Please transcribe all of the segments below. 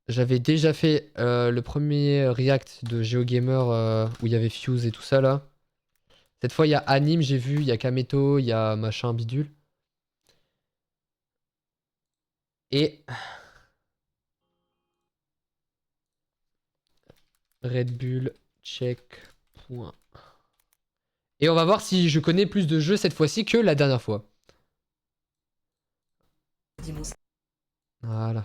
J'avais déjà fait le premier react de GeoGamer où il y avait Fuse et tout ça là. Cette fois, il y a Anime, j'ai vu, il y a Kameto, il y a machin bidule. Et Red Bull, check. Point. Et on va voir si je connais plus de jeux cette fois-ci que la dernière fois. Voilà.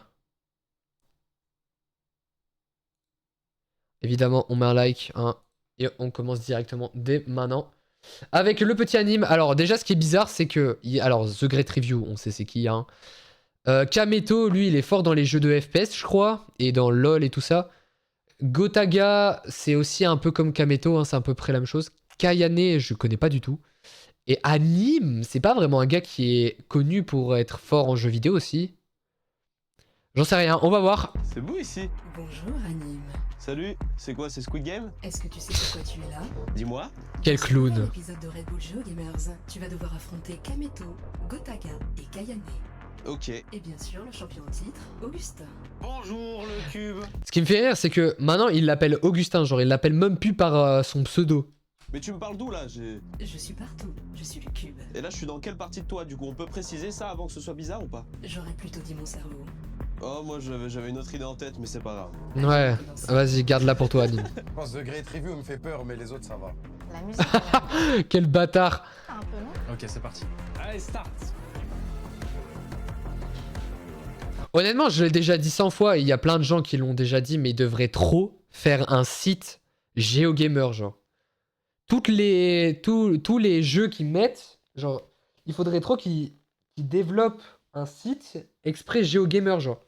Évidemment, on met un like, hein, et on commence directement dès maintenant. Avec le petit anime. Alors, déjà, ce qui est bizarre, c'est que. Alors, The Great Review, on sait c'est qui, hein. Kameto, lui, il est fort dans les jeux de FPS, je crois, et dans LoL et tout ça. Gotaga, c'est aussi un peu comme Kameto, hein, c'est à peu près la même chose. Kayane, je connais pas du tout. Et Anime, c'est pas vraiment un gars qui est connu pour être fort en jeux vidéo aussi. J'en sais rien, on va voir. C'est beau ici. Bonjour Anime. Salut, c'est quoi, c'est Squid Game? Est-ce que tu sais pourquoi tu es là? Dis-moi. Quel Dans clown. l'épisode de Red Bull GeoGamers, tu vas devoir affronter Kameto, Gotaga et Kayane. Ok. Et bien sûr le champion en titre, Augustin. Bonjour le cube. Ce qui me fait rire, c'est que maintenant il l'appelle Augustin, genre il l'appelle même plus par son pseudo. Mais tu me parles d'où là? Je suis partout, je suis le cube. Et là je suis dans quelle partie de toi? Du coup on peut préciser ça avant que ce soit bizarre ou pas? J'aurais plutôt dit mon cerveau. Oh moi j'avais une autre idée en tête mais c'est pas grave. Ouais, vas-y, garde-la pour toi, Anime. Je pense que The Great Review me fait peur, mais les autres ça va. La musique, elle Quel bâtard. a un peu, non? Ok, c'est parti. Allez, start. Honnêtement, je l'ai déjà dit 100 fois, et il y a plein de gens qui l'ont déjà dit, mais ils devraient trop faire un site GeoGamer, genre. Tous les jeux qu'ils mettent, genre, il faudrait trop qu'ils développent un site exprès GeoGamer, genre.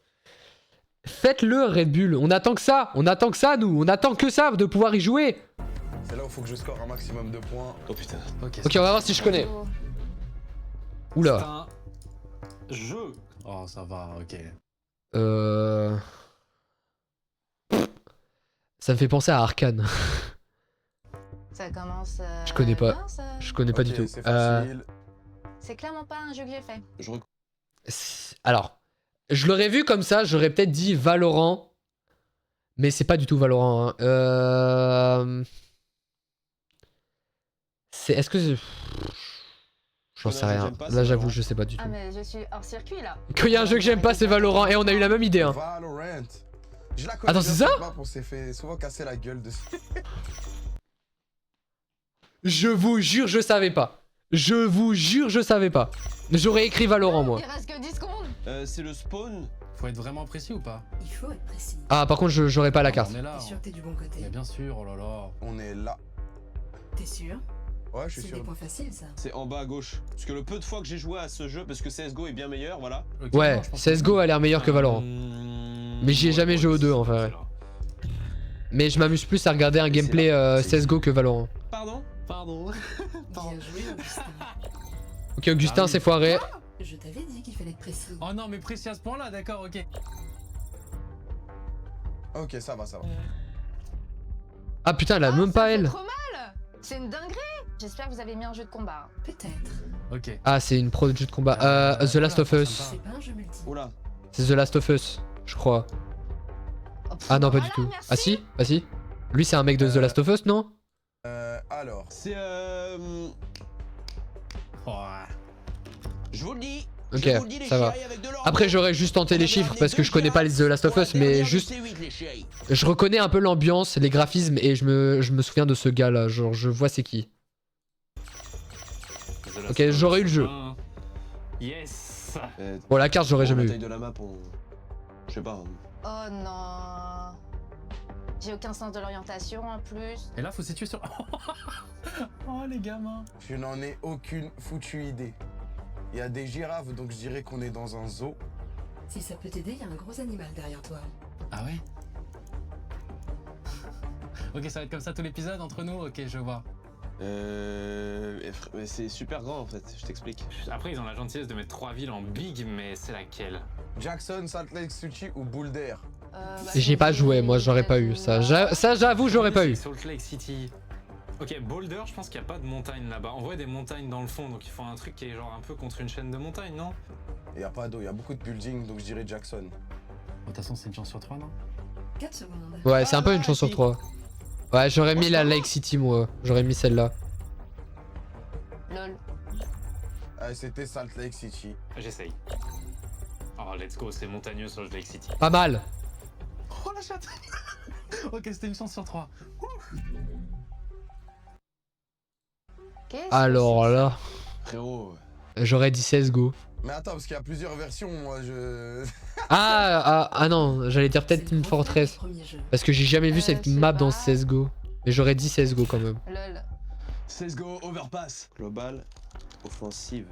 Faites-le, Red Bull. On attend que ça, nous. On attend que ça de pouvoir y jouer. C'est là où il faut que je score un maximum de points. Oh putain. Ok, Ok, on va voir si je connais. Oh, Oula. C'est un jeu. Oh, ça va, ok. Ça me fait penser à Arcane. ça commence. Je connais pas. bien, ça. Je connais pas Ok, du tout. c'est facile. C'est clairement pas un jeu que j'ai fait. Alors, je l'aurais vu comme ça, j'aurais peut-être dit Valorant. Mais c'est pas du tout Valorant. Hein. Est-ce que... J'en sais rien. J'aime pas, Là, c'est j'avoue, Valorant. je sais pas du tout. Ah, mais je suis hors circuit là. Qu'il y a un jeu que j'aime pas, c'est Valorant. Et on a eu la même idée. Hein. Valorant. Je la connais Attends, bien, c'est ça cette map, on s'est fait souvent casser la gueule dessus. Je vous jure, je savais pas. Je vous jure, je savais pas. J'aurais écrit Valorant, moi. Il reste que 10 secondes. C'est le spawn. Faut être vraiment précis ou pas? Il faut être précis. Ah, par contre, j'aurais pas la carte. On est là. T'es sûr que t'es du bon côté? Mais bien sûr, oh là là. On est là. T'es sûr? Ouais, je suis C'est sûr. des points faciles ça. C'est en bas à gauche. Parce que le peu de fois que j'ai joué à ce jeu, parce que CSGO est bien meilleur, voilà. Ok, Ouais, non, je pense que CSGO a l'air meilleur que Valorant. Mais j'y ai jamais joué aux deux, en vrai. Mais je m'amuse plus à regarder un gameplay CSGO que Valorant. Pardon? Pardon. Bien joué Augustin. Ok, Augustin Ah oui. s'est foiré. Je t'avais dit qu'il fallait être précis. Oh non, mais précis à ce point-là, d'accord, ok. Ok, ça va, ça va. Ah putain, elle a Ah, même ça pas fait elle. trop mal. C'est une dinguerie. J'espère que vous avez mis un jeu de combat. Peut-être. Ok. Ah, c'est une pro de jeu de combat. The Last of Us. C'est pas un jeu multi. Oula. C'est The Last of Us, je crois. Oh, pff, Ah non, pas voilà, du tout. merci. Ah si? Ah si? Lui, c'est un mec de The Last of Us, non? Alors. C'est Oh, je vous le dis. Ok, Je vous le dis, les ça va. chiens avec de l'or. Après, j'aurais juste tenté On les avait chiffres ramené parce que deux je connais pas les The Last of pour Us, la mais dernière juste... de C8, les chiens. Je reconnais un peu l'ambiance, les graphismes, et je me souviens de ce gars-là. Genre, je vois c'est qui. Ok, j'aurais eu le jeu. Yes. Bon, la carte, j'aurais Bon, jamais la eu. taille de la map, je sais pas. Oh non. J'ai aucun sens de l'orientation en plus. Et là, faut se situer sur. Oh, les gamins. Je n'en ai aucune foutue idée. Il y a des girafes, donc je dirais qu'on est dans un zoo. Si ça peut t'aider, il y a un gros animal derrière toi. Ah ouais? Ok, ça va être comme ça tout l'épisode entre nous? Ok, je vois. Mais c'est super grand en fait, je t'explique. Après, ils ont la gentillesse de mettre 3 villes en big, mais c'est laquelle? Jackson, Salt Lake City ou Boulder? J'ai pas joué, moi, j'aurais pas eu. Ça, j'avoue, j'aurais pas eu. Salt Lake City. Ok, Boulder, je pense qu'il n'y a pas de montagne là-bas. On voit des montagnes dans le fond, donc il faut un truc qui est genre un peu contre une chaîne de montagnes, non? Il n'y a pas d'eau, il y a beaucoup de buildings, donc je dirais Jackson. De toute façon, c'est une chance sur 3, non? 4 secondes. Ouais, c'est un peu une chance sur 3. Ouais, j'aurais mis la Lake City, moi. J'aurais mis celle-là. Lol. Ah, c'était Salt Lake City. J'essaye. Oh, let's go, c'est montagneux sur Lake City. Pas mal. Oh la chatte. Ok, c'était une chance sur 3. Qu'est-ce que Alors c'est là, Frérot, j'aurais dit CSGO. Mais attends, parce qu'il y a plusieurs versions, moi je. Ah non, j'allais dire peut-être Team Fortress. Parce que j'ai jamais vu cette je sais map dans pas. CSGO. Mais j'aurais dit CSGO quand même. Lol. CSGO Overpass. Global, offensive.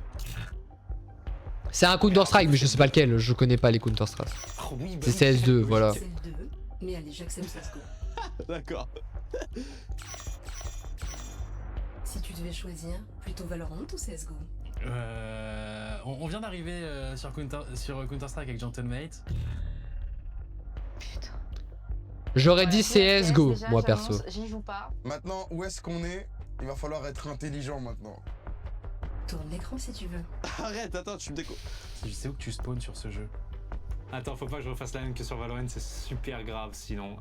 C'est un Counter-Strike, mais je sais pas lequel. Je connais pas les Counter-Strike. Oh oui, bah C'est oui. CS2, voilà. C'est le 2. Mais allez, j'accepte CSGO. D'accord. Si tu devais choisir, plutôt Valorant ou CSGO? On vient d'arriver sur Counter-Strike avec Gentlemate. Putain. J'aurais dit CS, CSGO, déjà, moi j'annonce, perso. J'y joue pas. Maintenant, où est-ce qu'on est? Il va falloir être intelligent maintenant. Tourne l'écran si tu veux. Arrête, attends, tu me déco. Je sais où que tu spawns sur ce jeu. Attends, faut pas que je refasse la même que sur Valorant, c'est super grave sinon.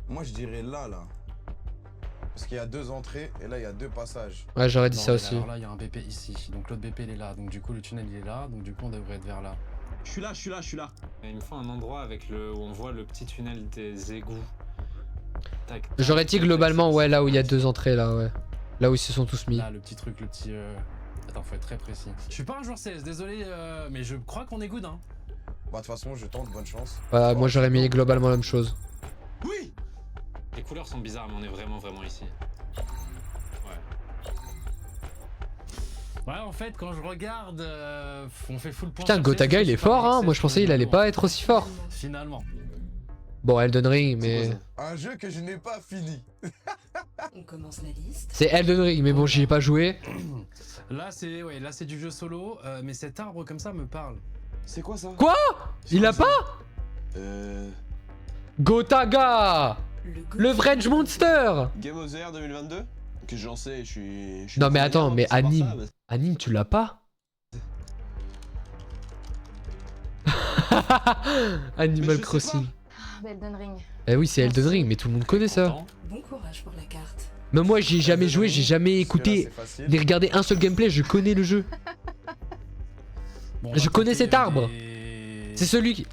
Moi je dirais là. Parce qu'il y a 2 entrées et là il y a 2 passages. Ouais, j'aurais dit Non, ça mais aussi. Alors là, il y a un BP ici. Donc l'autre BP, il est là. Donc du coup, le tunnel, il est là. Donc du coup, on devrait être vers là. Je suis là. Il me faut un endroit avec où on voit le petit tunnel des égouts. Tac, tac, J'aurais dit tac, globalement, tac, ouais, là où il y a 2 entrées, là, ouais. Là où ils se sont tous mis. Là, le petit truc, le petit... Attends, faut être très précis. Je suis pas un joueur CS, désolé, mais je crois qu'on est good, hein. Bah de toute façon, je tente, bonne chance. Voilà, moi j'aurais mis globalement la même chose. Oui. Les couleurs sont bizarres, mais on est vraiment ici. Ouais. Ouais, en fait, quand je regarde, on fait full point. Putain, sur Gotaga CS, il est je sais pas, fort, hein. avec Moi CS, je pensais il allait pas être aussi fort. Finalement. Bon, Elden Ring, mais. Un jeu que je n'ai pas fini. On commence la liste. C'est Elden Ring, mais bon, j'y ai pas joué. Là, c'est du jeu solo, mais cet arbre comme ça me parle. C'est quoi ça? Quoi? Il a pas? Gotaga! Le French Monster! Game of the Year 2022? Que j'en sais, je suis Non, mais très attends, bien, mais c'est par ça, anime. mais- Anime, tu l'as pas? Mais Animal je sais Crossing. Ah, Elden Ring. Eh oui, c'est Elden Ring, mais tout le monde connaît ça. Content. Bon courage pour la carte. Mais moi, j'y ai jamais joué, j'ai jamais écouté, Celui-là, c'est facile. ni regardé un seul gameplay, je connais le jeu. Bon, on Je va connais tenter cet arbre. des- C'est celui qui.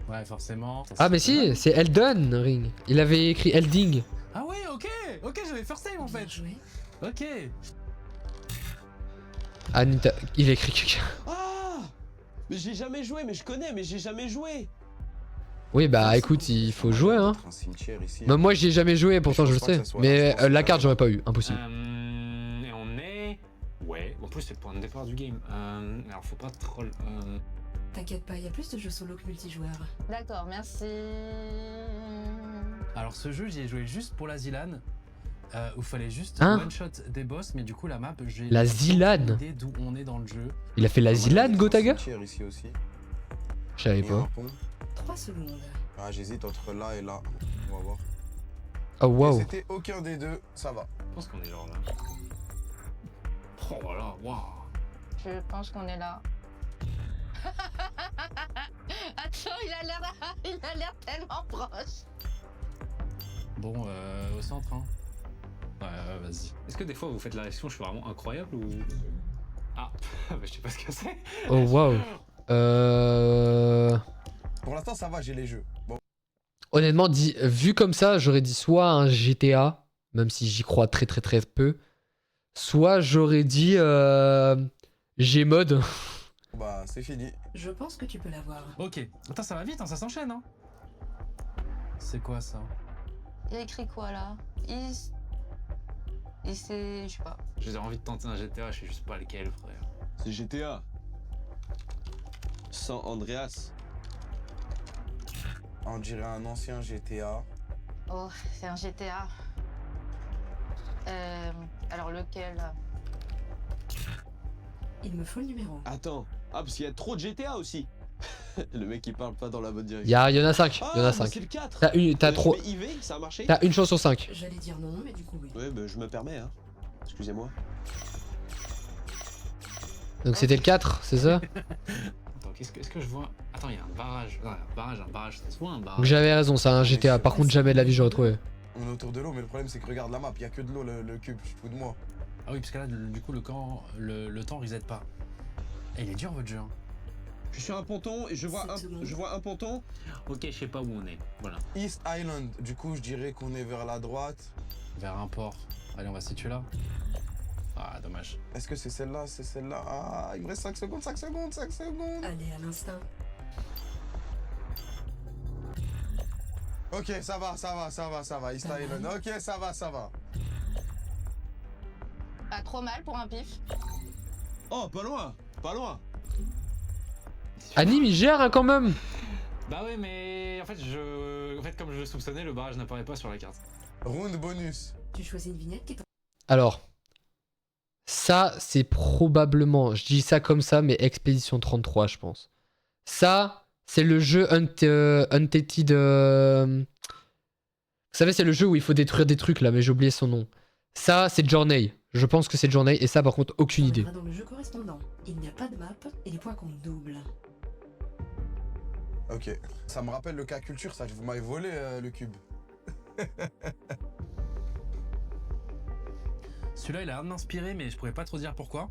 Ouais, forcément. Ah, mais si, c'est Elden Ring. Il avait écrit Elding. Ah ouais, ok, j'avais first time en Bien fait. joué. Ok. Anita. Il a écrit quelqu'un. Ah! Mais j'ai jamais joué, mais je connais, mais j'ai jamais joué. Oui, bah écoute, il faut jouer, hein. Un cimetière ici. Mais moi, j'y ai jamais joué, pourtant je le pense pas sais. que ça soit Mais là, je pense la que- carte, j'aurais pas eu, impossible. Et on est. Ouais, en plus c'est le point de départ du game. Alors faut pas troll. T'inquiète pas, il y a plus de jeux solo que multijoueurs. D'accord, merci. Alors ce jeu, j'y ai joué juste pour la Zilan. Où fallait juste Hein one shot des boss, mais du coup la map, j'ai La aucune Zilan idée d'où on est dans le jeu. Il a fait la Moi, Zilan, j'ai un Gotaga? cimetière ici aussi. Je savais Et un pas. pont. 3 secondes. Ah, j'hésite entre là et là. On va voir. Oh Et waouh. c'était aucun des deux, ça va. Je pense qu'on est genre là. Oh voilà, waouh. Je pense qu'on est là. Attends, il a l'air tellement proche. Bon, au centre, hein. Ouais, vas-y. Est-ce que des fois vous faites la réaction, je suis vraiment incroyable ou. Ah, bah, je sais pas ce que c'est. Oh waouh. Pour l'instant, ça va, j'ai les jeux. Bon, Honnêtement, vu comme ça, j'aurais dit soit un GTA, même si j'y crois très peu, soit j'aurais dit Gmod. bah, c'est fini. Je pense que tu peux l'avoir. Ok. Attends, ça va vite, hein, ça s'enchaîne, hein. C'est quoi ça? Il y a écrit quoi là? Il s'est. Je sais pas. J'ai envie de tenter un GTA, je sais juste pas lequel, frère. C'est GTA. San Andreas. On dirait un ancien GTA. Oh, c'est un GTA. Alors lequel? Il me faut le numéro. Attends. Ah, parce qu'il y a trop de GTA aussi. Le mec, il parle pas dans la bonne direction. Il y en a 5. Ah, Il y en a bah, 5. c'est le 4. T'as trop. Je mets IV, ça a marché? T'as une chance sur 5. J'allais dire non, mais du coup oui. Ouais, bah, je me permets, hein. Excusez-moi. Donc c'était le 4, c'est ça? attends, est-ce que je vois... Attends, il y a un barrage. Non, un barrage, ça se voit un barrage. Donc j'avais raison, c'est un GTA. Par contre, jamais de la vie j'aurais trouvé. On est autour de l'eau, mais le problème c'est que regarde la map, il y a que de l'eau le cube, je te fous de moi. Ah oui, parce que là, du coup, le temps reset pas. Et il est dur votre jeu. Hein. Je suis sur un ponton et je vois un ponton. Ok, je sais pas où on est. Voilà. East Island, du coup je dirais qu'on est vers la droite. Vers un port. Allez, on va se situer là. Ah, dommage. Est-ce que c'est celle-là? C'est celle-là? Ah, il me reste 5 secondes, 5 secondes, 5 secondes. Allez à l'instinct. Ok, ça va. East Island, ok, ça va. Pas trop mal pour un pif. Oh, pas loin. Anime, il gère hein, quand même. Bah ouais, mais en fait, comme je le soupçonnais, le barrage n'apparaît pas sur la carte. Round bonus. Tu choisis une vignette qui est Alors, ça, c'est probablement, je dis ça comme ça, mais Expédition 33, je pense. Ça, c'est le jeu Untated. Vous savez, c'est le jeu où il faut détruire des trucs là, mais j'ai oublié son nom. Ça, c'est Journey. Je pense que c'est Journey, et ça, par contre, aucune idée. dans le jeu correspondant. Il n'y a pas de map et les points comptent double. Ok, ça me rappelle le cas culture, ça, vous m'avez volé le cube. Celui-là, il a l'air de m'inspirer, mais je pourrais pas trop dire pourquoi.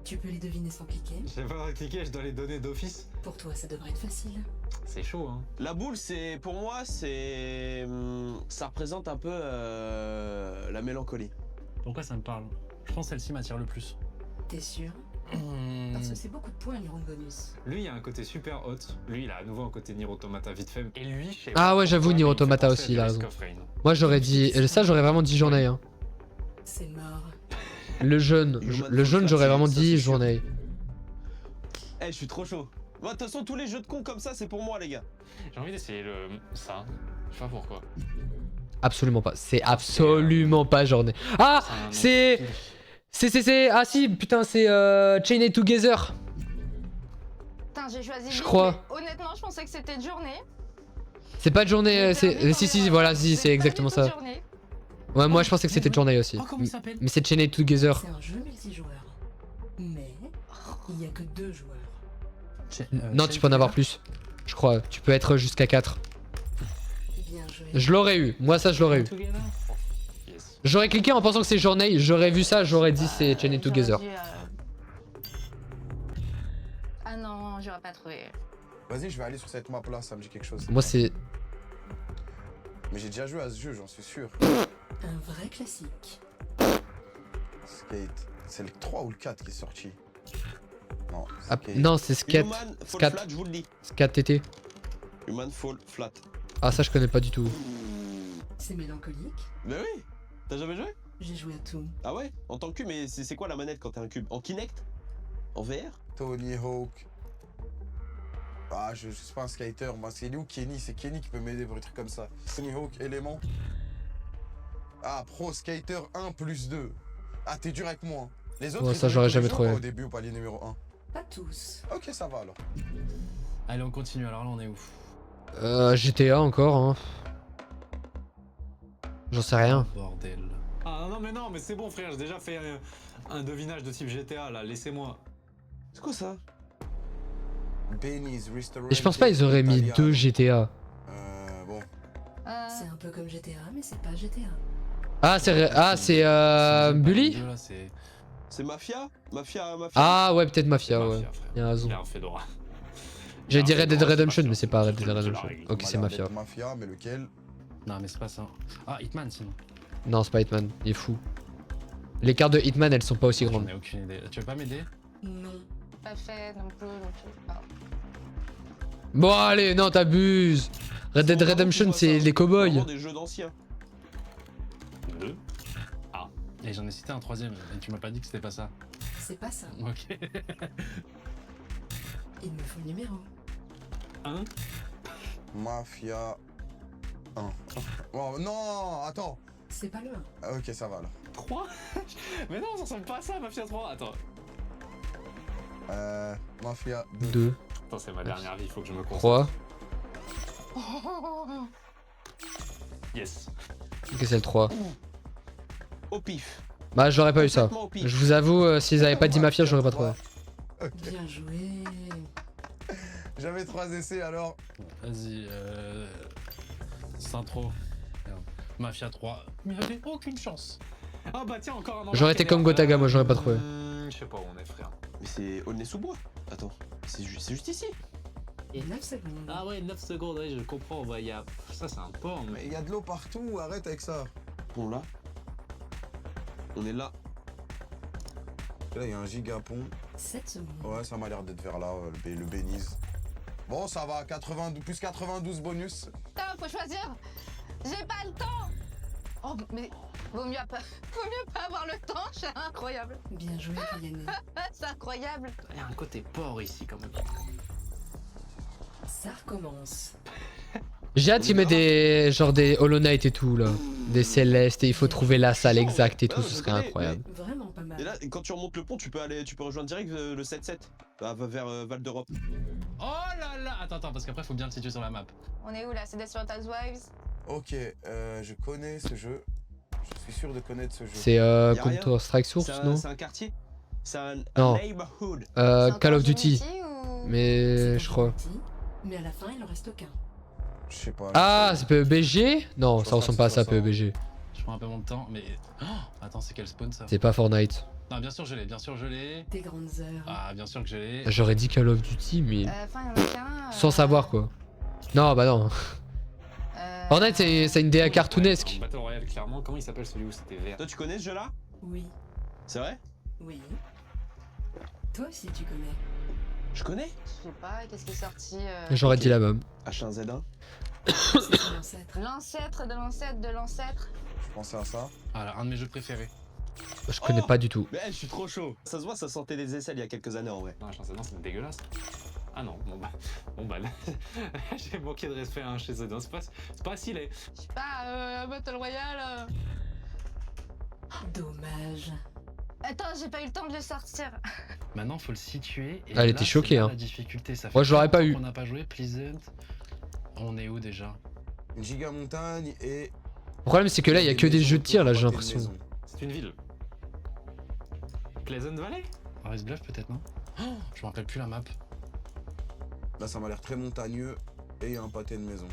Tu peux les deviner sans cliquer. Je sais pas cliquer, je dois les donner d'office. Pour toi, ça devrait être facile. C'est chaud, hein. La boule, c'est pour moi, ça représente un peu la mélancolie. Pourquoi ça me parle? Je pense que celle-ci m'attire le plus. T'es sûr? Parce que c'est beaucoup de points, les rounds bonus. Lui, il y a un côté super hot. Lui, il a à nouveau un côté Nier Automata vite fait. Et lui, je sais Ah pas ouais, j'avoue, pourquoi, Nier mais il me Automata fait penser aussi, il à a The raison. Risk of Rain. Moi, j'aurais dit. Ça, j'aurais vraiment dit Journey. Hein. C'est mort. Le jaune, j'aurais vraiment dit Journey. Eh, je suis trop chaud. Bon, de toute façon, tous les jeux de cons comme ça, c'est pour moi, les gars. J'ai envie d'essayer ça. Je sais pas pourquoi. Absolument pas. C'est absolument pas Journey. Ah, c'est. Ah si, putain, c'est Chained Together. Putain, j'ai choisi. Je vite, crois. mais honnêtement, je pensais que c'était Journée. C'est pas Journey, J'ai perdu si, dans les voilà, mains. si, c'est pas exactement du tout ça. Journée. Ouais, moi je pensais que c'était Journey aussi. Oh, comment il s'appelle? Mais c'est Chained Together. C'est un jeu multijoueur. Mais il n'y a que 2 joueurs. Non, tu peux en avoir plus. Je crois. Tu peux être jusqu'à 4. Bien joué. Je l'aurais eu. Moi, ça, je l'aurais eu. Yes. J'aurais cliqué en pensant que c'est Journey. J'aurais vu ça, j'aurais dit c'est Chained J'aurais Together. dû, Ah non, j'aurais pas trouvé. Vas-y, je vais aller sur cette map là, ça me dit quelque chose. Moi, c'est. Mais j'ai déjà joué à ce jeu, j'en suis sûr. Un vrai classique. Skate. C'est le 3 ou le 4 qui est sorti? Non, Ah, Skate. non, c'est Skate. Human Fall Scat. Flat, je vous le dis. Scat TT. Human Fall Flat. Ah, ça, je connais pas du tout. C'est mélancolique. Mais oui. T'as jamais joué? J'ai joué à tout. Ah ouais? En tant que cube, mais c'est quoi la manette quand t'es un cube? En Kinect? En VR? Tony Hawk. Ah, je suis pas un skater, moi c'est lui ou Kenny, c'est Kenny qui peut m'aider pour des trucs comme ça. Tony Hawk, élément. Ah, Pro Skater 1 plus 2. Ah, t'es dur avec moi. Hein. Les autres, Ouais, ils ça, ont eu j'aurais tous les jamais jeux trouvé. ou pas au début au palier numéro 1. Pas tous. Ok, ça va alors. Allez, on continue. Alors là, on est où? GTA encore, hein. J'en sais rien. Bordel. Ah non, mais c'est bon, frère. J'ai déjà fait un devinage de type GTA, là. Laissez-moi. C'est quoi ça? Benny's Restaurant. Et je pense pas ils auraient mis 2 GTA. Bon. C'est un peu comme GTA, mais c'est pas GTA. Ah, c'est Bully? Là, c'est... C'est Mafia? Mafia. Ah, ouais, peut-être Mafia, ouais. Mafia, frère. Il a raison. Il a un Fedora. J'allais dire Red Dead Fedora, Redemption, c'est mais c'est pas Red Dead Mafia, Redemption. c'est Ok, c'est Mafia. Mafia, mais lequel? Non, mais c'est pas ça. Ah, Hitman, sinon. Non, c'est pas Hitman, il est fou. Les cartes de Hitman, elles sont pas aussi J'en grandes. ai aucune idée. Tu veux pas m'aider? Non. Pas fait non plus, donc ah. Bon, allez, non, t'abuses. Red Dead Redemption, c'est les cowboys. Vraiment des jeux d'anciens. 2. Et j'en ai cité un troisième, et tu m'as pas dit que c'était pas ça. C'est pas ça. Ok. Il me faut le numéro. 1. Mafia 1. Oh non, attends. C'est pas le 1. Ah, ok, ça va alors. 3. Mais non, ça ressemble pas à ça, Mafia 3. Attends. Mafia 2. 2, Attends, c'est ma dernière vie, faut que je me concentre. 3. Yes. Ok, c'est le 3. Au pif. Bah, j'aurais pas eu ça. Complètement au pif. Je vous avoue, s'ils avaient pas dit Mafia, j'aurais pas trouvé. Ok. Bien joué. J'avais 3 essais alors. Vas-y, Sintro. Merde. Mafia 3. Mais il avait aucune chance. Ah bah tiens, encore un. J'aurais été comme Gotaga, moi j'aurais pas trouvé. Je sais pas où on est, frère. Mais c'est Aulnay-sous-Bois. Attends, c'est juste ici. Et 9 secondes. Ah ouais, 9 secondes, ouais, je comprends. Bah, y a... Ça, c'est un port, Mais il y a de l'eau partout, arrête avec ça. Bon, là. On est là. Là, il y a un gigapont. 7 secondes. Ouais, ça m'a l'air d'être vers là, le Bénize. Bon, ça va, 92, plus 92 bonus. Putain, faut choisir. J'ai pas le temps. Oh, mais vaut mieux pas avoir le temps, c'est incroyable. Bien joué, Kylian. C'est incroyable. Il y a un côté port ici, quand même. Ça recommence. J'ai hâte qu'ils mettent des genre des Hollow Knight et tout là, des célestes et il faut trouver la salle exacte et tout, ce serait incroyable. Vraiment pas mal. Et là, quand tu remontes le pont, tu peux rejoindre direct le 7-7. Vers Val d'Europe. Oh là là. Attends, parce qu'après, faut bien le situer sur la map. On est où là? C'est Desperate Housewives? Ok, je connais ce jeu. Je suis sûr de connaître ce jeu. C'est rien. Counter Strike Source, non? C'est un quartier. C'est un Non. neighborhood. C'est encore Call of Duty. ou... Mais je crois. Mais à la fin, il en reste aucun. Je sais pas. Ah, c'est PUBG? Non, Je ça pense ressemble pas pas à que ça, ce soit ça. PUBG. Je prends un peu mon temps, mais. Oh, attends, c'est quel spawn ça? C'est pas Fortnite. Non, bien sûr, je l'ai, bien sûr, je l'ai. Tes grandes heures. Ah, bien sûr que je l'ai. J'aurais dit Call of Duty, mais Enfin, il y en a qu'un. sans savoir quoi. Non, bah non. Fortnite, c'est une DA cartoonesque. En Battle Royale, clairement. Comment il s'appelle celui où c'était vert? Toi, tu connais ce jeu-là? Oui, C'est vrai? oui. Toi aussi, tu connais. Je connais. Je sais pas, qu'est-ce qui est sorti J'aurais dit la même. H1Z1. C'est son ancêtre. L'ancêtre de l'ancêtre de l'ancêtre. Je pensais à ça. Voilà, un de mes jeux préférés. Je connais pas du tout. Mais je suis trop chaud. Ça se voit, ça sentait les aisselles il y a quelques années en vrai. Non, non, c'est dégueulasse. Ah non, bon bah là, j'ai manqué de respect à un chez eux. C'est pas stylé. Je sais pas, Battle Royale. Dommage. Attends, j'ai pas eu le temps de le sortir. Maintenant, faut le situer. Et Elle là, était choquée, c'est là hein. La difficulté, ça fait Moi, je l'aurais pas longtemps eu. qu'on n'a pas joué, Pleasant. On est où déjà? Une giga montagne et. Le problème, c'est que là, il y a que des jeux de tir, là, j'ai l'impression. C'est une ville. Pleasant Valley? Forest Bluff, peut-être, non? Oh, je me rappelle plus la map. Là, ça m'a l'air très montagneux et il y a un pâté de maison.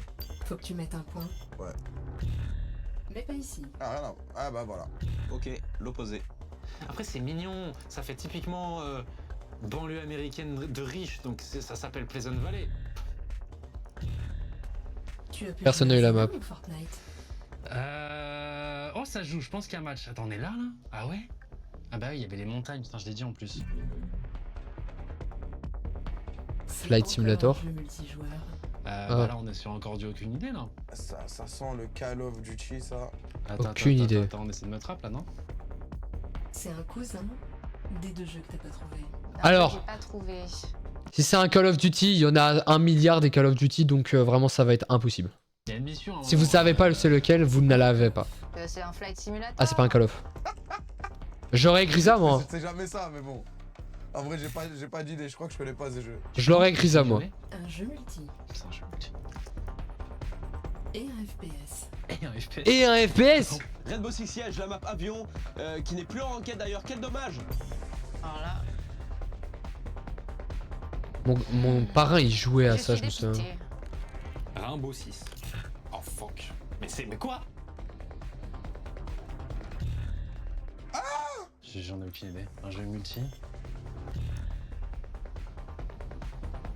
Faut que tu mettes un point. Ouais. Mais pas ici. Ah non. Ah bah voilà. Ok, l'opposé. Après, c'est mignon. Ça fait typiquement banlieue américaine de riches. Donc ça s'appelle Pleasant Valley. Tu as pu Personne n'a eu la map. ou Fortnite. Oh, ça joue, je pense qu'il y a un match. Attends, on est là, là? Ah ouais? Ah bah oui, il y avait les montagnes, putain, je l'ai dit en plus. C'est Flight encore Simulator. un jeu multijoueur. Bah là, on est sur encore du aucune idée, là. Ça sent le Call of Duty, ça. Aucune idée. Attends, on essaie de me trapper, là, non? C'est un cousin des deux jeux que t'as pas trouvé. Alors. J'ai pas trouvé. Si c'est un Call of Duty, il y en a 1 milliard des Call of Duty, donc vraiment, ça va être impossible. Il y a une mission. à un Si vous moment, savez pas c'est lequel, vous ne l'avez pas. C'est un Flight Simulator. Ah, c'est pas un Call of. J'aurais écrit ça, moi. C'est jamais ça, mais bon. En vrai, j'ai pas d'idée. Je crois que je connais pas ces jeux. Je l'aurais écrit ça, moi. Un jeu multi. C'est un jeu multi. Et un FPS. Et un FPS. Et un FPS. Rainbow Six Siege, la map avion, qui n'est plus en enquête d'ailleurs. Quel dommage. Alors là, Mon parrain, il jouait à je ça, suis je me souviens. dépitée. Rainbow 6. Oh fuck. Mais quoi? J'en ai aucune idée. Un jeu multi.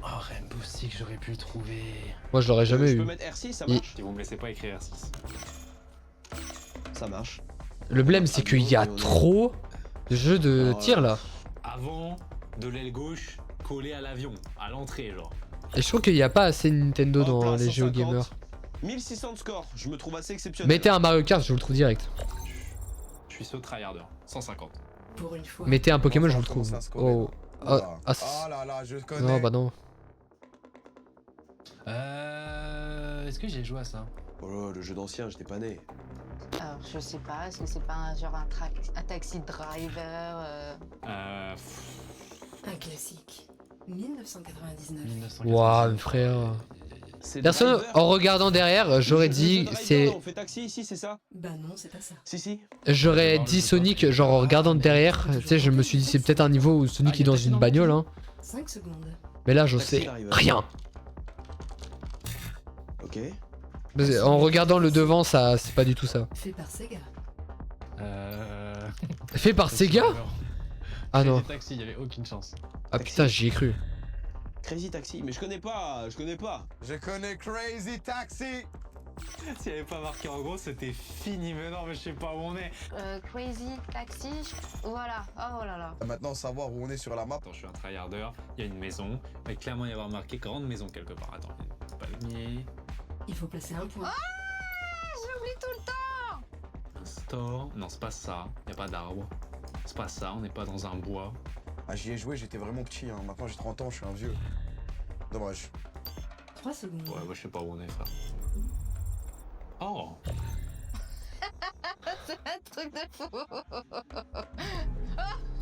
Oh, Rainbow Six, j'aurais pu le trouver. Moi, je l'aurais jamais Je peux eu. mettre R6, ça Il- marche. Si vous me laissez pas écrire R6. Ça marche. Le blême, c'est qu'il y a trop de jeux de Alors, tir, là. Avant de l'aile gauche collée à l'avion, à l'entrée, genre. Et je trouve qu'il n'y a pas assez de Nintendo Hop dans là, les jeux 150. gamers. 1600 de score, je me trouve assez exceptionnel. Mettez un Mario Kart, je vous le trouve direct. Je suis ce tryharder. 150. Pour une fois. Mettez un Pokémon, Bon, je vous ça le trouve. commence à scorer, Oh. là. Ah, Ah, ah, là là, je connais. non, bah non. Est-ce que j'ai joué à ça? Oh là, le jeu d'ancien, j'étais pas né. Alors, je sais pas, est-ce que c'est pas un taxi driver Un classique. 1999. 1999. Waouh, frère. C'est Perso, Driver. en regardant derrière, j'aurais Le jeu dit, Driver, c'est. là, On fait taxi ici, c'est ça? Bah non, c'est pas ça. Si. J'aurais dit Sonic, genre en regardant derrière. Tu sais, je me suis dit, c'est peut-être un niveau où Sonic est dans une bagnole, hein. 5 secondes. Mais là, j'en Taxi sais Driver. rien. Ok. En regardant le devant, ça, c'est pas du tout ça. Fait par Sega. Fait par Sega? Ah non. Taxi, il y avait aucune chance. Ah putain, j'y ai cru. Crazy Taxi, mais je connais pas, je connais pas. Je connais Crazy Taxi. S'il n'y avait pas marqué en gros, c'était fini. Mais non, mais je sais pas où on est. Crazy Taxi, voilà. Oh là là. Maintenant, savoir où on est sur la map. Attends, je suis un tryharder. Il y a une maison. Il va clairement y avoir marqué grande maison quelque part. Attends, palmier. Il faut placer un point. J'oublie tout le temps. Un store. Non, c'est pas ça. Il n'y a pas d'arbre. C'est pas ça. On n'est pas dans un bois. Ah, j'y ai joué, j'étais vraiment petit. Hein. Maintenant, j'ai 30 ans, je suis un vieux. Dommage. 3 secondes. Ouais, moi je sais pas où on est, frère. Oh! C'est un truc de fou.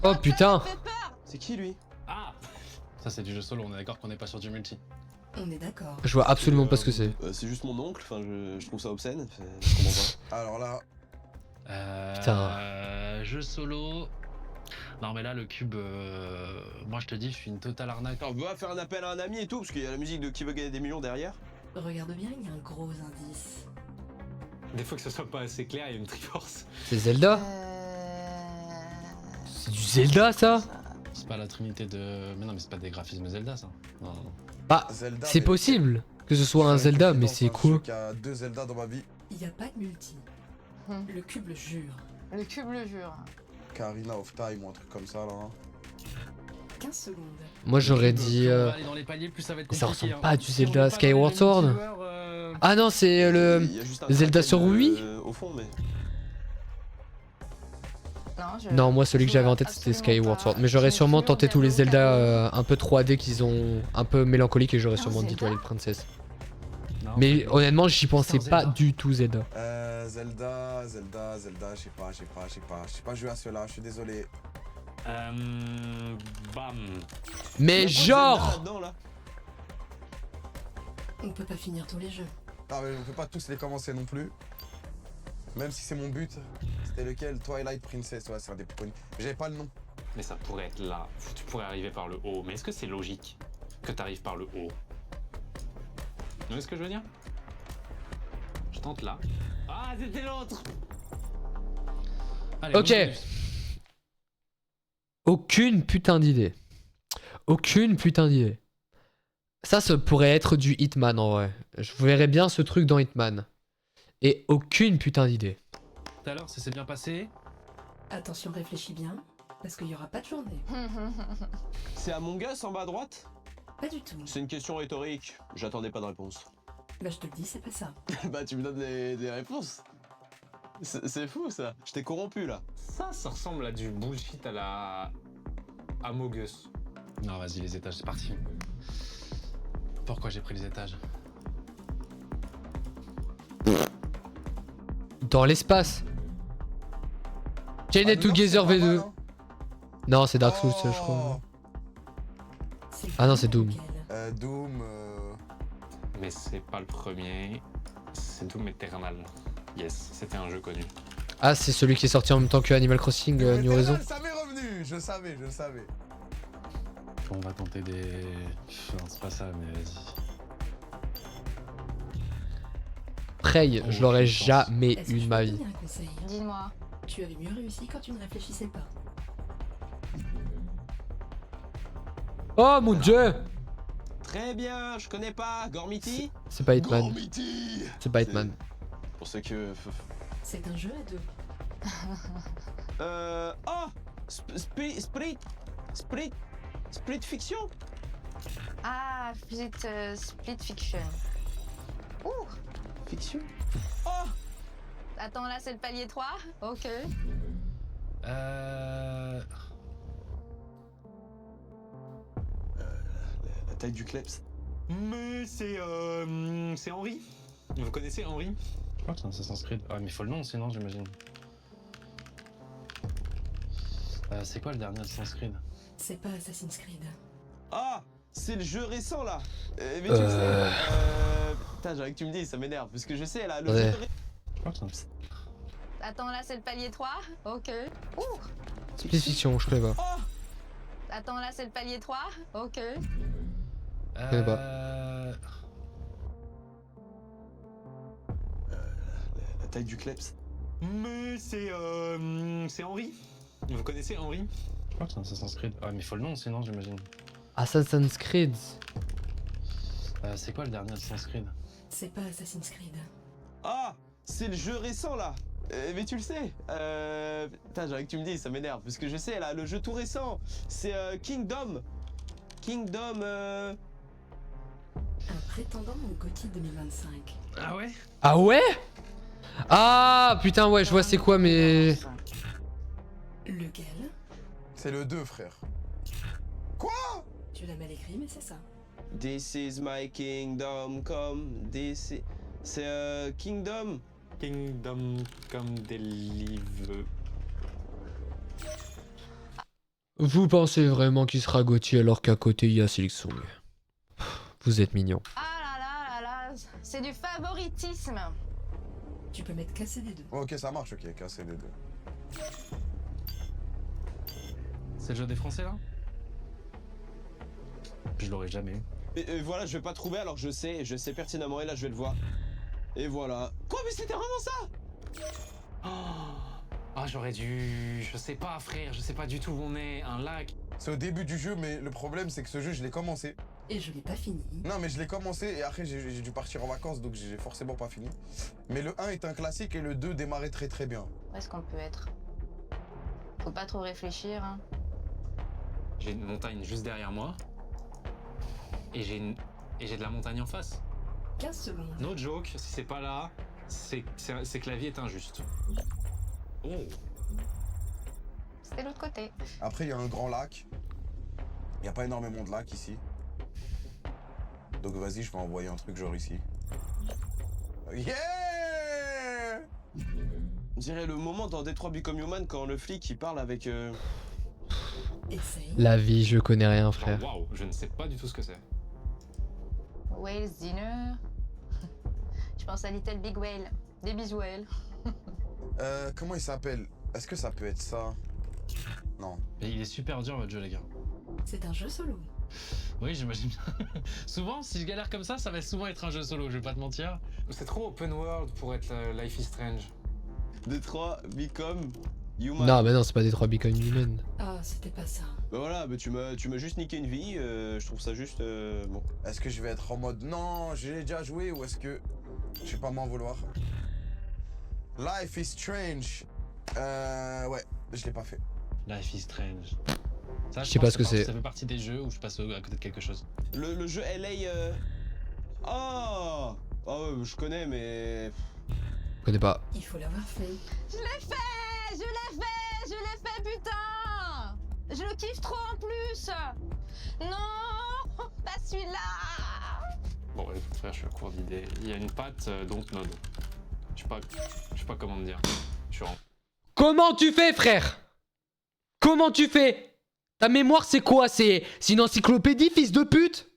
Oh putain. C'est qui lui? Ah! Ça, c'est du jeu solo, on est d'accord qu'on n'est pas sur du multi. On est d'accord. Je vois absolument pas ce que c'est. C'est juste mon oncle, enfin je trouve ça obscène. Je comprends pas. Alors là, Putain. Jeu solo. Non, mais là, le cube. Moi, je te dis, je suis une totale arnaque. Attends, on va faire un appel à un ami et tout, parce qu'il y a la musique de Qui veut gagner des millions derrière. Regarde bien, il y a un gros indice. Des fois que ce soit pas assez clair, il y a une triforce. C'est Zelda? C'est du Zelda ça? C'est pas la trinité de. Mais non, mais c'est pas des graphismes Zelda, ça. Non, non. Bah, Zelda. c'est mais- possible que ce soit un Je suis Zelda, impliqué mais dans c'est un quoi? jeu qui a 2 Zelda dans ma vie. Il n'y a pas de multi. Le cube le jure. Le cube le jure. Karina of Time ou un truc comme ça là. Hein. 15 secondes. Moi j'aurais Plus dit. on va aller dans les paliers, plus ça va être Ça compliqué. ressemble hein. pas à du Si on Zelda veut pas Skyward dans les Sword. multijoueurs, Ah non, c'est le. Il y a juste un Zelda Kraken, sur Wii au fond, mais. Non, moi celui que j'avais en tête c'était Skyward Sword. Mais j'aurais sûrement tenté tous les Zelda un peu 3D qu'ils ont un peu mélancoliques et j'aurais sûrement dit Twilight Princess. Non, Mais c'est- honnêtement, j'y pensais Zelda. pas du tout Zelda. Zelda, je sais pas jouer à cela, je suis désolé. Bam. Mais Il y a pas de Zelda genre là-dedans, là. On peut pas finir tous les jeux. Ah mais on peut pas tous les commencer non plus. Même si c'est mon but. C'était lequel? Twilight Princess, ouais c'est un des plus connus. Mais j'avais pas le nom. Mais ça pourrait être là. Tu pourrais arriver par le haut. Mais est-ce que c'est logique que tu arrives par le haut? Vous voyez ce que je veux dire? Je tente là. Ah, c'était l'autre! Allez, Ok. bonus. aucune putain d'idée. Aucune putain d'idée. Ça pourrait être du Hitman en vrai. Je verrais bien ce truc dans Hitman. Et aucune putain d'idée. Tout à l'heure, ça s'est bien passé. Attention, réfléchis bien, parce qu'il y aura pas de journée. C'est Among Us en bas à droite? Pas du tout. C'est une question rhétorique. J'attendais pas de réponse. Bah je te le dis, c'est pas ça. Bah tu me donnes des réponses. C'est fou ça. Je t'ai corrompu là. Ça ressemble à du bullshit à la Amogus. Non, vas-y, les étages, c'est parti. Pourquoi j'ai pris les étages? Dans l'espace. Chained Ah, New York, Together c'est pas mal, V2. hein. Non, c'est Dark Souls, je Oh. crois. C'est Ah non, c'est Doom. lequel Doom. Mais c'est pas le premier. C'est Doom Eternal. Yes, c'était un jeu connu. Ah, c'est celui qui est sorti en même temps que Animal Crossing Doom New Horizon. Eternal, ça m'est revenu. Je le savais. On va tenter des. Non, c'est pas ça, mais vas-y. Prey, Oh, je l'aurais je pense. jamais Est-ce que eu je de peux ma te vie. donner un conseil? Dis-moi. Tu avais mieux réussi quand tu ne réfléchissais pas. Oh mon dieu! Très bien, je connais pas. Gormiti? C'est pas Hitman. Gormiti. C'est pas Hitman. Pour ceux que. C'est un jeu à deux. Oh! Split Fiction? Ah, Split Fiction. Ouh. Fiction? Oh! Attends, là, c'est le palier 3. Ok. La taille du kleps. Mais c'est Henri. Vous connaissez Henri? Je crois que c'est un Assassin's Creed. Ah, mais il faut le nom sinon, j'imagine. C'est quoi le dernier Assassin's Creed? C'est pas Assassin's Creed. Ah! C'est le jeu récent là! Mais tu Euh. sais. Putain, j'aurais que tu me dises, ça m'énerve. Parce que je sais là, le Ouais. jeu. Je crois que c'est un. Attends, là, c'est le palier 3. Ok. Ouh. Split Fiction, je connais pas. Oh! Attends, là, c'est le palier 3. Ok. connais pas. taille du kleps. Mais c'est Henri. Vous connaissez Henri? Je crois que c'est un Assassin's Creed. Ah, mais faut le nom sinon, j'imagine. Assassin's Creed. C'est quoi le dernier Assassin's Creed? C'est pas Assassin's Creed. Ah, c'est le jeu récent là. Mais tu le sais. Putain, j'aimerais que tu me dises, ça m'énerve. Parce que je sais, là, le jeu tout récent, c'est Kingdom. Kingdom. Un prétendant au GOTY 2025. Ah ouais? Ah ouais? Ah putain, ouais, je vois c'est quoi, mais. Lequel? C'est le 2, frère. Quoi? Tu l'as mal écrit, mais c'est ça. This is my kingdom come. C'est Kingdom. Kingdom Come Deliver. Vous pensez vraiment qu'il sera Gauthier alors qu'à côté il y a Silksong? Vous êtes mignon. Ah là là là là, c'est du favoritisme. Tu peux mettre KCD2. Ok, ça marche, ok, casser les deux. C'est le jeu des Français là? Je l'aurais jamais eu. Et voilà, je vais pas trouver alors que je sais pertinemment et là je vais le voir. Et voilà. Quoi, mais c'était vraiment ça? Ah, j'aurais dû... Je sais pas, frère, je sais pas du tout où on est. Un lac. C'est au début du jeu, mais le problème c'est que ce jeu, je l'ai commencé. Et je l'ai pas fini. Non, mais je l'ai commencé et après j'ai dû partir en vacances, donc j'ai forcément pas fini. Mais le 1 est un classique et le 2 démarrait très très bien. Où est-ce qu'on peut être? Faut pas trop réfléchir, hein. J'ai une montagne juste derrière moi. Et j'ai de la montagne en face. 15 secondes. No joke, si c'est pas là, c'est que la vie est injuste. Oh. C'était l'autre côté. Après, il y a un grand lac. Il n'y a pas énormément de lacs ici. Donc vas-y, je vais envoyer un truc genre ici. Yeah! On dirait le moment dans Detroit Become Human quand le flic il parle avec. Essaye. La vie, je connais rien, Genre, frère. waouh, je ne sais pas du tout ce que c'est. Whale's Dinner. Je pense à Little Big Whale. Des bisous whale. Comment il s'appelle? Est-ce que ça peut être ça? Non. Et il est super dur votre jeu les gars. C'est un jeu solo. Oui, j'imagine bien. Souvent, si je galère comme ça va souvent être un jeu solo, je vais pas te mentir. C'est trop open world pour être Life is Strange. Detroit Become Human. Non, mais non, c'est pas Detroit Become Human. Ah, c'était pas ça. Bah voilà, bah tu m'as juste niqué une vie. Je trouve ça juste bon. Est-ce que je vais être en mode non, j'ai déjà joué ou est-ce que je vais pas m'en vouloir? Life is Strange. Ouais, je l'ai pas fait. Life is Strange. Ça, Je sais pas pense ce que c'est. Ça fait partie des jeux où je passe à côté de quelque chose. Le jeu LA. Oh. Oh, ouais, je connais, mais. Je connais pas. Il faut l'avoir fait. Je l'ai fait! Je l'ai fait! Je l'ai fait, putain! Je le kiffe trop en plus! Non! Pas celui-là! Bon, écoute, frère, je suis à court d'idées. Il y a une patte, donc Node. Je sais pas comment te dire. Je suis en... Comment tu fais, frère? Comment tu fais? Ta mémoire, c'est quoi? C'est une encyclopédie, fils de pute?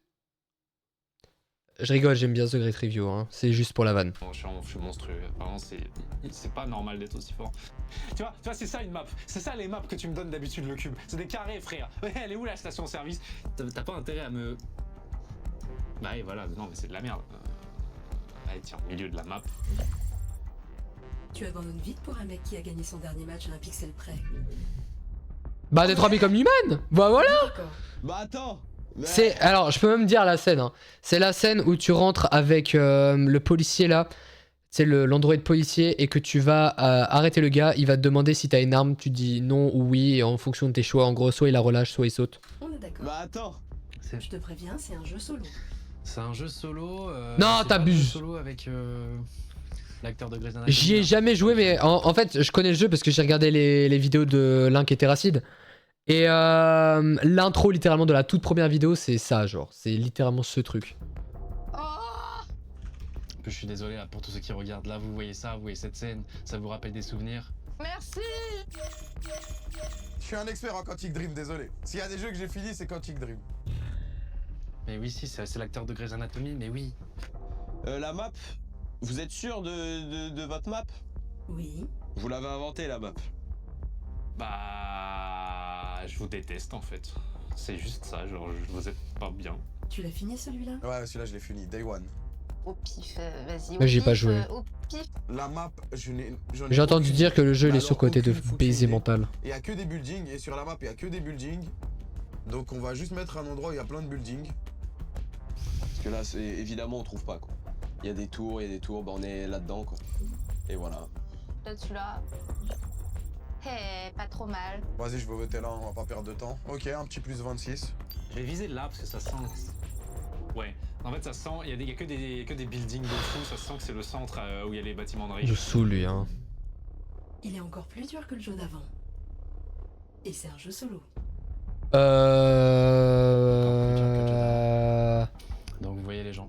Je rigole, j'aime bien The Great Review, hein. C'est juste pour la vanne. Bon, je suis monstrueux. Apparemment, c'est pas normal d'être aussi fort. Tu vois, c'est ça une map. C'est ça les maps que tu me donnes d'habitude, le cube. C'est des carrés, frère. Ouais, elle est où la station-service? T'as pas intérêt à me... Bah ouais, voilà, non, mais c'est de la merde. Allez, tiens, au milieu de la map. Tu abandonnes vite pour un mec qui a gagné son dernier match à un pixel près. Bah, Detroit Become Human! Bah voilà! D'accord. Bah attends. Mais- C'est... Alors, je peux même dire la scène, hein. C'est la scène où tu rentres avec le policier là. C'est l'android policier et que tu vas arrêter le gars. Il va te demander si t'as une arme. Tu dis non ou oui et en fonction de tes choix. En gros, soit il la relâche, soit il saute. On est d'accord. Bah attends. Je te préviens, c'est un jeu solo. C'est un jeu solo. Non, c'est pas t'abuses. un jeu solo avec l'acteur de Grey's Anatomy. J'y ai jamais joué, mais en fait, je connais le jeu parce que j'ai regardé les vidéos de Link et Terracid. Et l'intro, littéralement, de la toute première vidéo, c'est ça, genre. C'est littéralement ce truc. Oh! Je suis désolé là, pour tous ceux qui regardent. Là, vous voyez ça, vous voyez cette scène. Ça vous rappelle des souvenirs. Merci! Je suis un expert en Quantic Dream, désolé. S'il y a des jeux que j'ai fini, c'est Quantic Dream. Mais oui, si, c'est l'acteur de Grey's Anatomy, mais oui. La map. Vous êtes sûr de votre map? Oui. Vous l'avez inventée la map. Bah... Je vous déteste, en fait. C'est juste ça, genre, vous êtes pas bien. Tu l'as fini celui-là? Ouais, celui-là, je l'ai fini, Day One. Au pif, vas-y. Moi, au j'y ai pas pif, joué. pif. La map, j'en ai J'ai entendu aucune dire que le jeu il mais est surcoté de alors aucune baiser idée. mental. Il y a que des buildings et sur la map il y a que des buildings. Donc on va juste mettre un endroit où il y a plein de buildings. Parce que là, c'est évidemment, on trouve pas quoi. Il y a des tours, bah on est là-dedans quoi. Et voilà. Peut-être celui-là. Hé, pas trop mal. Vas-y, je vais voter là, on va pas perdre de temps. Ok, un petit plus 26. Je vais viser là parce que ça sent. Ouais. En fait, ça sent. Il y a que des buildings de fou. Ça sent que c'est le centre où il y a les bâtiments de Je riches. saoule lui hein. Il est encore plus dur que le jeu d'avant. Et c'est un jeu solo. Donc vous voyez les gens,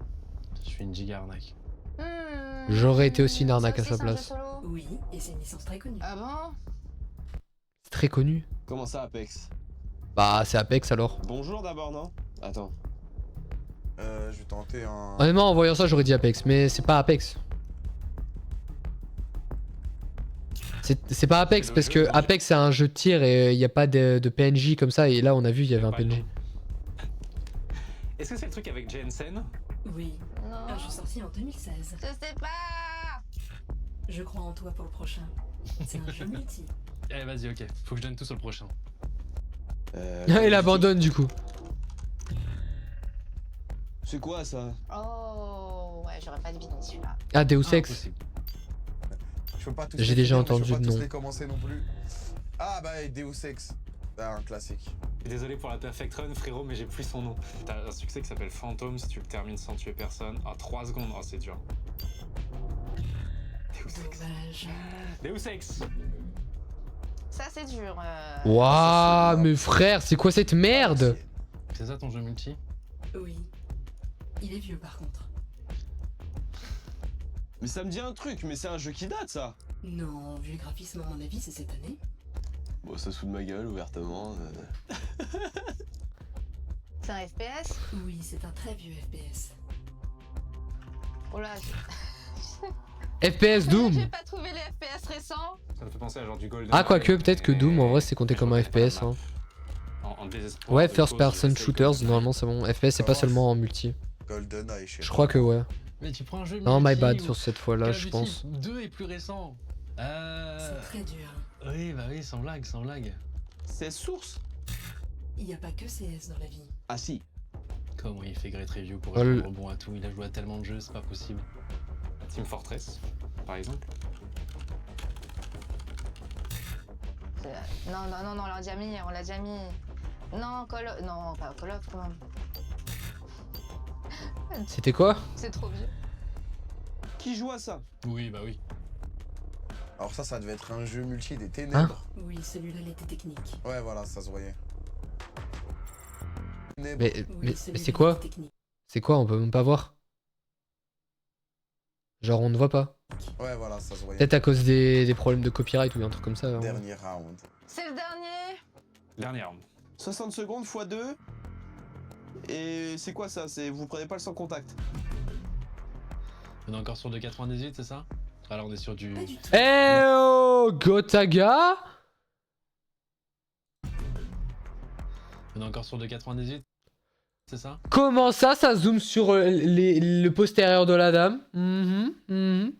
je suis une giga arnaque. J'aurais été aussi une arnaque Ça à sa c'est un jeu place. solo. Oui, et c'est une licence très connue. Ah bon? C'est très connu. Comment ça, Apex? Bah c'est Apex alors. Bonjour d'abord, non? Attends. Je vais tenter un... Honnêtement en voyant ça j'aurais dit Apex, mais c'est pas Apex. C'est pas Apex C'est le parce jeu, que oui. Apex c'est un jeu de tir et il n'y a pas de PNJ comme ça et là on a vu il y avait un Pas de- PNJ. Est-ce que c'est le truc avec Jensen? Oui, Non. un jeu sorti en 2016. Je sais pas. Je crois en toi pour le prochain. C'est un jeu multi. Allez vas-y ok, faut que je donne tout sur le prochain. Il abandonne du coup. C'est quoi ça? Oh, ouais, j'aurais pas deviné celui-là. Ah Deus Ex. Impossible. Je peux pas tous J'ai les déjà finir, mais entendu je peux le pas tous nom. les commencer non plus. Ah bah Deus Ex. Ah, un classique. Désolé pour la perfect run, frérot, mais j'ai plus son nom. T'as un succès qui s'appelle Phantom si tu le termines sans tuer personne. Ah, 3 secondes, oh, c'est dur. Deus Ex. Dommage. Deus Ex. Ça c'est dur. Waouh mais frère c'est quoi cette merde? C'est ça ton jeu multi? Oui. Il est vieux par contre. Mais ça me dit un truc, mais c'est un jeu qui date ça. Non, vu le graphisme à mon avis c'est cette année. Bon, ça se fout de ma gueule ouvertement. C'est un FPS? Oui, c'est un très vieux FPS. Oh là, FPS Doom. j'ai pas trouvé les FPS récents. Ça me fait penser à genre du Golden. Ah quoique peut-être que Doom en vrai c'est compté comme un FPS hein. En désespoir. Ouais de first cause, person j'essaie shooters de- normalement c'est bon. FPS c'est pas seulement en multi. GoldenEye, je sais Je pas. crois que ouais. Mais tu prends un jeu Non my multi bad ou sur cette fois là Call of je Duty pense. 2 est plus récent. C'est très dur. Oui bah oui, sans blague, sans blague. C'est source? Il n'y a pas que CS dans la vie. Ah si. Comment il fait Great Review pour Oh, le- répondre bon à tout, il a joué à tellement de jeux, c'est pas possible. Team Fortress, par exemple. Non, non, non, non, on l'a déjà mis, on l'a déjà mis. Non, non, pas Call of quand même. C'était quoi? C'est trop vieux. Qui joue à ça? Oui bah oui. Alors ça devait être un jeu multi des Hein? ténèbres. Oui, celui-là il était technique. Ouais voilà, ça se voyait. Ténèbres. Mais, Oui, mais celui-là, c'est il quoi? était technique. C'est quoi? On peut même pas voir. Genre on ne voit pas. Ouais voilà, ça se voyait. Peut-être à cause des problèmes de copyright ou un truc comme ça. hein. Dernier round. C'est le dernier. Dernier round. 60 secondes x 2. Et c'est quoi ça? C'est vous prenez pas le sans contact. On est encore sur de 98, c'est ça? Alors on est sur du... Pas du tout. Eh oh Gotaga? On est encore sur de 98, c'est ça? Comment ça zoome sur le postérieur de la dame? Mhm.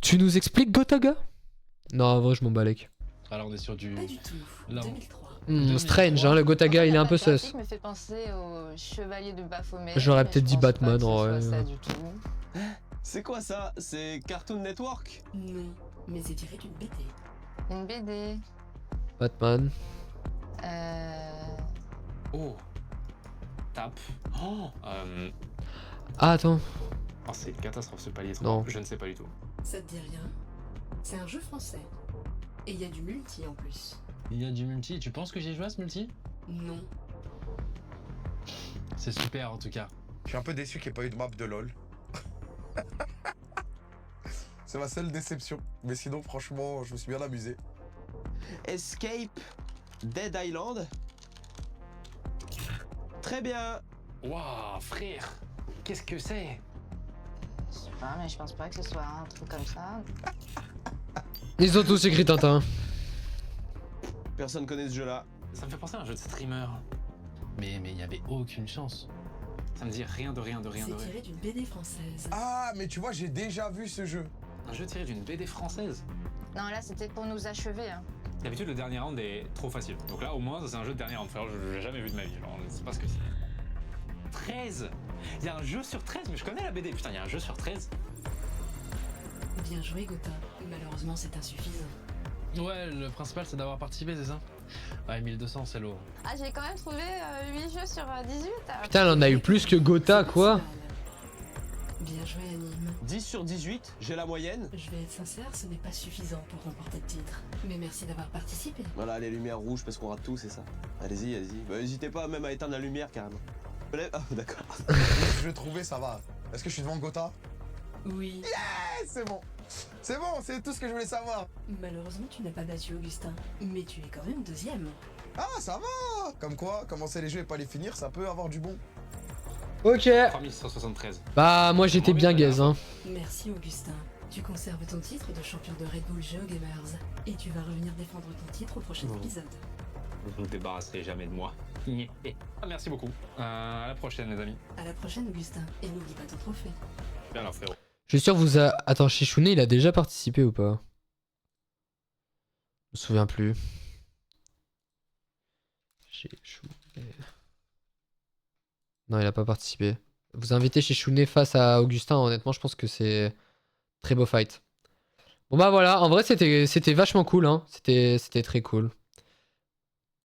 Tu nous expliques Gotaga? Non en vrai je m'en balèque. Alors on est sur du... Pas du tout. Là, on- 2003. Strange hein le Gotaga il est un peu La graphique sus. me fait penser au Chevalier de Baphomet. J'aurais mais peut-être je dit pense pas Batman, que ce en soit vrai. ça du tout. C'est quoi ça? C'est Cartoon Network? Non, mais c'est tiré d'une BD. Une BD. Batman. Oh. Tap. Oh. Ah attends. Oh, c'est une catastrophe ce palier. Non. Je ne sais pas du tout. Ça te dit rien? C'est un jeu français. Et il y a du multi en plus. Il y a du multi, tu penses que j'ai joué à ce multi? Non. C'est super en tout cas. Je suis un peu déçu qu'il n'y ait pas eu de map de LoL. C'est ma seule déception. Mais sinon franchement, je me suis bien amusé. Escape Dead Island. Très bien. Waouh, frère. Qu'est-ce que c'est? Je sais pas, mais je pense pas que ce soit un truc comme ça. Ils ont tous écrit Tintin. Personne connaît ce jeu là. Ça me fait penser à un jeu de streamer. Mais il y avait aucune chance. Ça me dit rien de rien de rien de C'est rien. tiré d'une BD française. Ah mais tu vois, j'ai déjà vu ce jeu. Un jeu tiré d'une BD française. Non, là, c'était pour nous achever. Hein. D'habitude, le dernier round est trop facile. Donc là, au moins, c'est un jeu de dernier round. Frère, je l'ai jamais vu de ma vie. Genre, je sais pas ce que c'est. 13. Il y a un jeu sur 13, mais je connais la BD. Putain, il y a un jeu sur 13. Bien joué, Gotha. Malheureusement, c'est insuffisant. Ouais, le principal c'est d'avoir participé, c'est ça? Ouais, 1200 c'est lourd. Ah, j'ai quand même trouvé 8 jeux sur 18. Putain, elle en a eu plus que Gotha, quoi. Bien joué, Anime. 10 sur 18, j'ai la moyenne. Je vais être sincère, ce n'est pas suffisant pour remporter le titre. Mais merci d'avoir participé. Voilà, les lumières rouges parce qu'on rate tout, c'est ça. Allez-y, allez-y. Bah, n'hésitez pas même à éteindre la lumière carrément. Ah, d'accord. Je vais trouver, ça va. Est-ce que je suis devant Gotha? Oui. C'est bon. C'est bon, c'est tout ce que je voulais savoir. Malheureusement, tu n'as pas battu Augustin. Mais tu es quand même deuxième. Ah, ça va. Comme quoi, commencer les jeux et pas les finir, ça peut avoir du bon. Ok. 3173. Bah, moi j'étais bien gaze, hein. Merci, Augustin. Tu conserves ton titre de champion de Red Bull GeoGamers. Et tu vas revenir défendre ton titre au prochain épisode. Vous ne vous débarrasserez jamais de moi. Ah, merci beaucoup. À la prochaine, les amis. À la prochaine, Augustin. Et n'oublie pas ton trophée. Bien alors, frérot. Je suis sûr vous a... Attends, Chichouné, il a déjà participé ou pas? Je me souviens plus. Chichouné... Non, il a pas participé. Vous invitez Chichouné face à Augustin, honnêtement, je pense que c'est très beau fight. Bon bah voilà, en vrai c'était vachement cool, hein. C'était très cool.